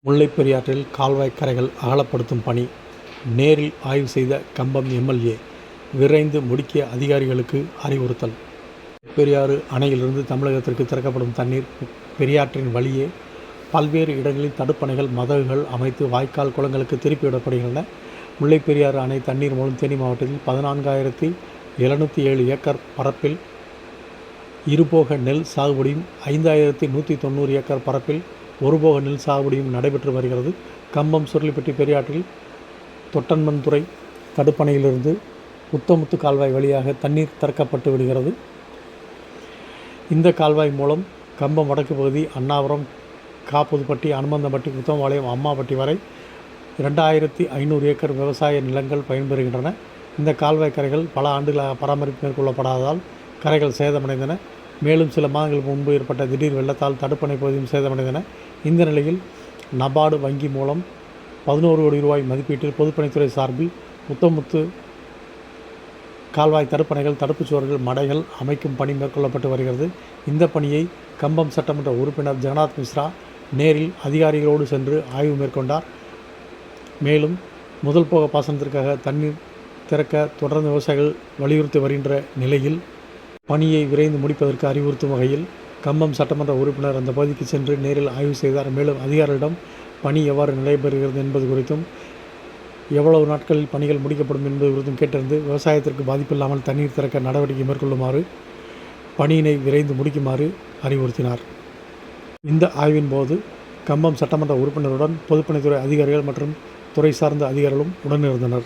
முல்லைப் பெரியாற்றில் கால்வாய் கரைகள் அகலப்படுத்தும் பணி நேரில் ஆய்வு செய்த கம்பம் எம்எல்ஏ, விரைந்து முடிக்க அதிகாரிகளுக்கு அறிவுறுத்தல். பெரியாறு அணையிலிருந்து தமிழகத்திற்கு திறக்கப்படும் தண்ணீர் பெரியாற்றின் வழியே பல்வேறு இடங்களில் தடுப்பணைகள், மதகுகள் அமைத்து வாய்க்கால், குளங்களுக்கு திருப்பிவிடப்படுகின்றன. முல்லைப் பெரியாறு அணை தண்ணீர் மூலம் தேனி மாவட்டத்தில் 14,707 ஏக்கர் பரப்பில் இருபோக நெல் சாகுபடியும், 5,190 ஏக்கர் பரப்பில் ஒருபோக நெல் சாகுபடியும் நடைபெற்று வருகிறது. கம்பம் சுருளிப்பட்டி பெரியாற்றில் தொட்டன்மன்துறை தடுப்பணையிலிருந்து உத்தமுத்து கால்வாய் வழியாக தண்ணீர் திறக்கப்பட்டு விடுகிறது. இந்த கால்வாய் மூலம் கம்பம் வடக்கு பகுதி, அண்ணாவரம், காப்புதுப்பட்டி, அனுமந்தம்பட்டி, உத்தமபாளையம், அம்மாப்பட்டி வரை 2,500 ஏக்கர் விவசாய நிலங்கள் பயன்பெறுகின்றன. இந்த கால்வாய் கரைகள் பல ஆண்டுகளாக பராமரிப்பு மேற்கொள்ளப்படாததால் கரைகள் சேதமடைந்தன. மேலும் சில மாதங்களுக்கு முன்பு ஏற்பட்ட திடீர் வெள்ளத்தால் தடுப்பணை பகுதியும் சேதமடைந்தன. இந்த நிலையில் நபார்டு வங்கி மூலம் 11 கோடி ரூபாய் மதிப்பீட்டில் பொதுப்பணித்துறை சார்பில் உத்தமுத்து கால்வாய் தடுப்பணைகள், தடுப்புச் சுவர்கள், மடைகள் அமைக்கும் பணி மேற்கொள்ளப்பட்டு வருகிறது. இந்த பணியை கம்பம் சட்டமன்ற உறுப்பினர் ஜெகநாத் மிஸ்ரா நேரில் அதிகாரிகளோடு சென்று ஆய்வு மேற்கொண்டார். மேலும் முதல் போக பாசனத்திற்காக தண்ணீர் திறக்க தொடர்ந்து விவசாயிகள் வலியுறுத்தி வருகின்ற நிலையில் பணியை விரைந்து முடிப்பதற்கு அறிவுறுத்தும் வகையில் கம்பம் சட்டமன்ற உறுப்பினர் அந்த பகுதிக்கு சென்று நேரில் ஆய்வு செய்தார். மேலும் அதிகாரிகளிடம் பணி எவ்வாறு நடைபெறுகிறது என்பது குறித்தும், எவ்வளவு நாட்களில் பணிகள் முடிக்கப்படும் என்பது குறித்தும் கேட்டறிந்து விவசாயத்திற்கு பாதிப்பில்லாமல் தண்ணீர் திறக்க நடவடிக்கை மேற்கொள்ளுமாறு, பணியினை விரைந்து முடிக்குமாறு அறிவுறுத்தினார். இந்த ஆய்வின் போது கம்பம் சட்டமன்ற உறுப்பினருடன் பொதுப்பணித்துறை அதிகாரிகள் மற்றும் துறை சார்ந்த அதிகாரிகளும் உடனிருந்தனர்.